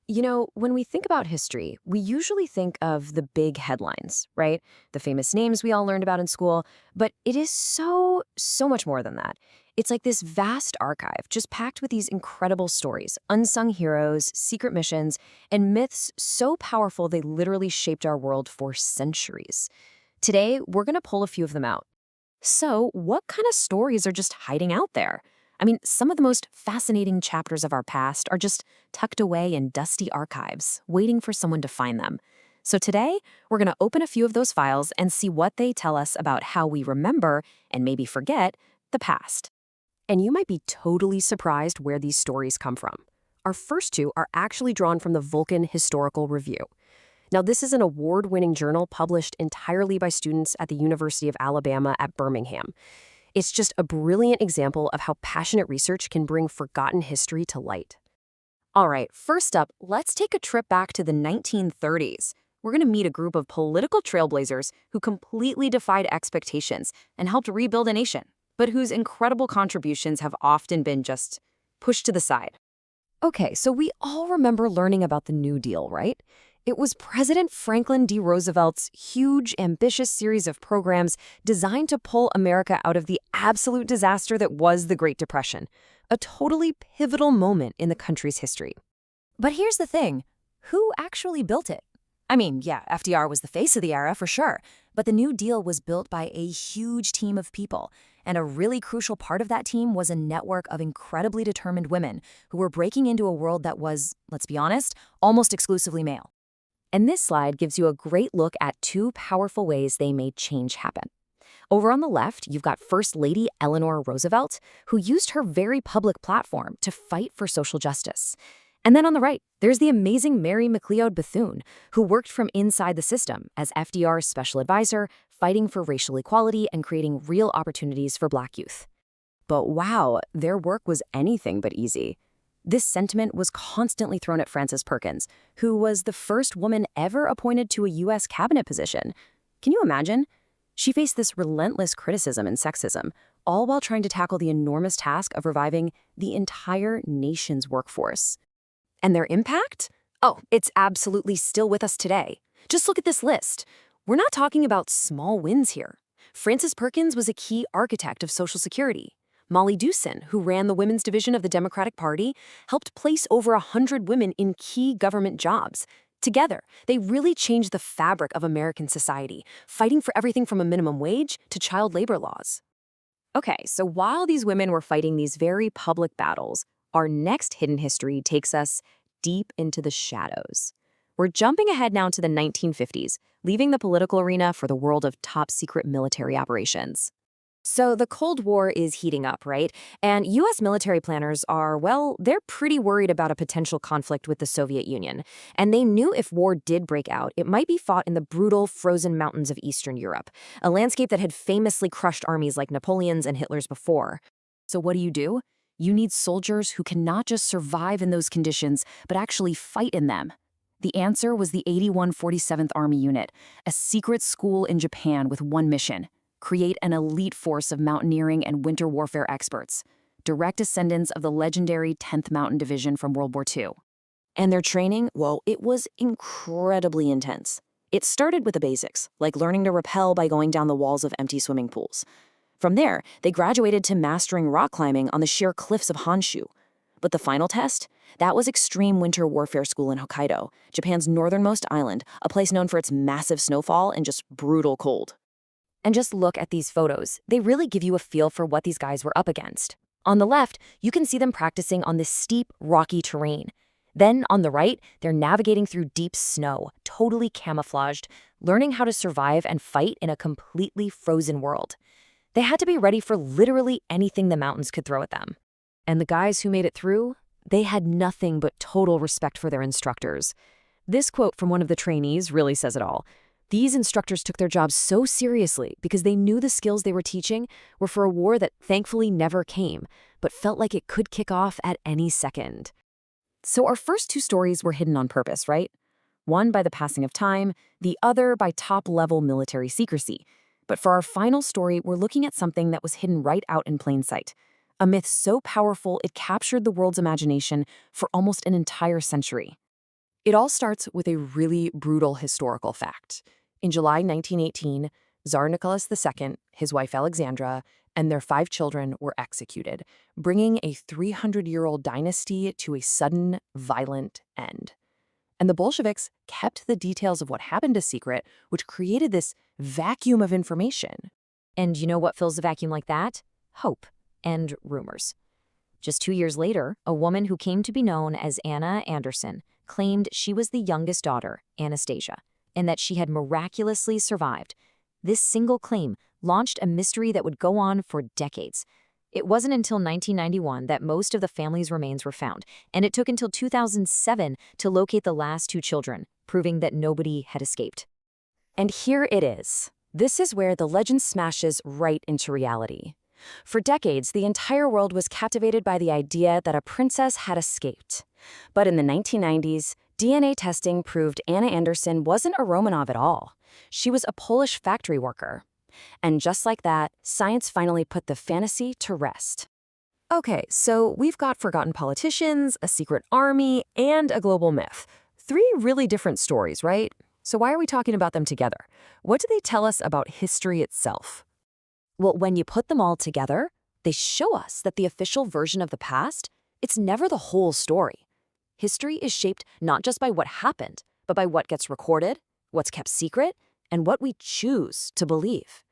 When we think about history, we usually think of the big headlines, right? The famous names we all learned about in school, but it is so much more than that. It's like this vast archive just packed with these incredible stories, unsung heroes, secret missions, and myths so powerful they literally shaped our world for centuries. Today, we're going to pull a few of them out. So, what kind of stories are just hiding out there? I mean, some of the most fascinating chapters of our past are just tucked away in dusty archives, waiting for someone to find them. So today, we're going to open a few of those files and see what they tell us about how we remember, and maybe forget, the past. And you might be totally surprised where these stories come from. Our first two are actually drawn from the Vulcan Historical Review. Now, this is an award-winning journal published entirely by students at the University of Alabama at Birmingham. It's just a brilliant example of how passionate research can bring forgotten history to light. All right, first up, let's take a trip back to the 1930s. We're going to meet a group of political trailblazers who completely defied expectations and helped rebuild a nation, but whose incredible contributions have often been just pushed to the side. Okay, so we all remember learning about the New Deal, right? It was President Franklin D. Roosevelt's huge, ambitious series of programs designed to pull America out of the absolute disaster that was the Great Depression, a totally pivotal moment in the country's history. But here's the thing, who actually built it? I mean, yeah, FDR was the face of the era for sure, but the New Deal was built by a huge team of people, and a really crucial part of that team was a network of incredibly determined women who were breaking into a world that was, let's be honest, almost exclusively male. And this slide gives you a great look at two powerful ways they made change happen. Over on the left, you've got First Lady Eleanor Roosevelt, who used her very public platform to fight for social justice. And then on the right, there's the amazing Mary McLeod Bethune, who worked from inside the system as FDR's special advisor, fighting for racial equality and creating real opportunities for Black youth. But wow, their work was anything but easy. This sentiment was constantly thrown at Frances Perkins, who was the first woman ever appointed to a U.S. cabinet position. Can you imagine? She faced this relentless criticism and sexism, all while trying to tackle the enormous task of reviving the entire nation's workforce. And their impact? Oh, it's absolutely still with us today. Just look at this list. We're not talking about small wins here. Frances Perkins was a key architect of Social Security. Molly Dewson, who ran the women's division of the Democratic Party, helped place over 100 women in key government jobs. Together, they really changed the fabric of American society, fighting for everything from a minimum wage to child labor laws. Okay, so while these women were fighting these very public battles, our next hidden history takes us deep into the shadows. We're jumping ahead now to the 1950s, leaving the political arena for the world of top-secret military operations. So the Cold War is heating up, right? And U.S. military planners are, well, they're pretty worried about a potential conflict with the Soviet Union. And they knew if war did break out, it might be fought in the brutal, frozen mountains of Eastern Europe, a landscape that had famously crushed armies like Napoleon's and Hitler's before. So what do? You need soldiers who can not just survive in those conditions, but actually fight in them. The answer was the 8147th Army Unit, a secret school in Japan with one mission: create an elite force of mountaineering and winter warfare experts, direct descendants of the legendary 10th Mountain Division from World War II. And their training, well, it was incredibly intense. It started with the basics, like learning to rappel by going down the walls of empty swimming pools. From there, they graduated to mastering rock climbing on the sheer cliffs of Honshu. But the final test? That was Extreme Winter Warfare School in Hokkaido, Japan's northernmost island, a place known for its massive snowfall and just brutal cold. And just look at these photos. They really give you a feel for what these guys were up against. On the left, you can see them practicing on this steep, rocky terrain. Then, on the right, they're navigating through deep snow, totally camouflaged, learning how to survive and fight in a completely frozen world. They had to be ready for literally anything the mountains could throw at them. And the guys who made it through, they had nothing but total respect for their instructors. This quote from one of the trainees really says it all. These instructors took their jobs so seriously because they knew the skills they were teaching were for a war that thankfully never came, but felt like it could kick off at any second. So our first two stories were hidden on purpose, right? One by the passing of time, the other by top-level military secrecy. But for our final story, we're looking at something that was hidden right out in plain sight. A myth so powerful it captured the world's imagination for almost an entire century. It all starts with a really brutal historical fact. In July 1918, Tsar Nicholas II, his wife Alexandra, and their 5 children were executed, bringing a 300-year-old dynasty to a sudden, violent end. And the Bolsheviks kept the details of what happened a secret, which created this vacuum of information. And you know what fills a vacuum like that? Hope and rumors. Just 2 years later, a woman who came to be known as Anna Anderson claimed she was the youngest daughter, Anastasia, and that she had miraculously survived. This single claim launched a mystery that would go on for decades. It wasn't until 1991 that most of the family's remains were found, and it took until 2007 to locate the last 2 children, proving that nobody had escaped. And here it is. This is where the legend smashes right into reality. For decades, the entire world was captivated by the idea that a princess had escaped. But in the 1990s, DNA testing proved Anna Anderson wasn't a Romanov at all. She was a Polish factory worker. And just like that, science finally put the fantasy to rest. Okay, so we've got forgotten politicians, a secret army, and a global myth. 3 really different stories, right? So why are we talking about them together? What do they tell us about history itself? Well, when you put them all together, they show us that the official version of the past, it's never the whole story. History is shaped not just by what happened, but by what gets recorded, what's kept secret, and what we choose to believe.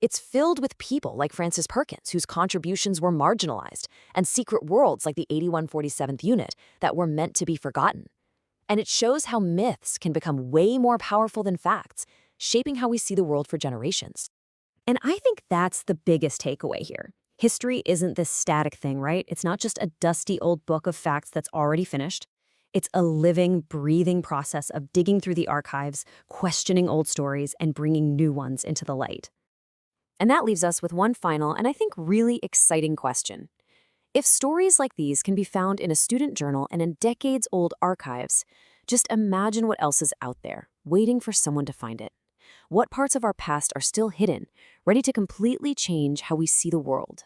It's filled with people like Francis Perkins, whose contributions were marginalized, and secret worlds like the 8147th Unit that were meant to be forgotten. And it shows how myths can become way more powerful than facts, shaping how we see the world for generations. And I think that's the biggest takeaway here. History isn't this static thing, right? It's not just a dusty old book of facts that's already finished. It's a living, breathing process of digging through the archives, questioning old stories, and bringing new ones into the light. And that leaves us with one final and I think really exciting question. If stories like these can be found in a student journal and in decades-old archives, just imagine what else is out there, waiting for someone to find it. What parts of our past are still hidden, ready to completely change how we see the world?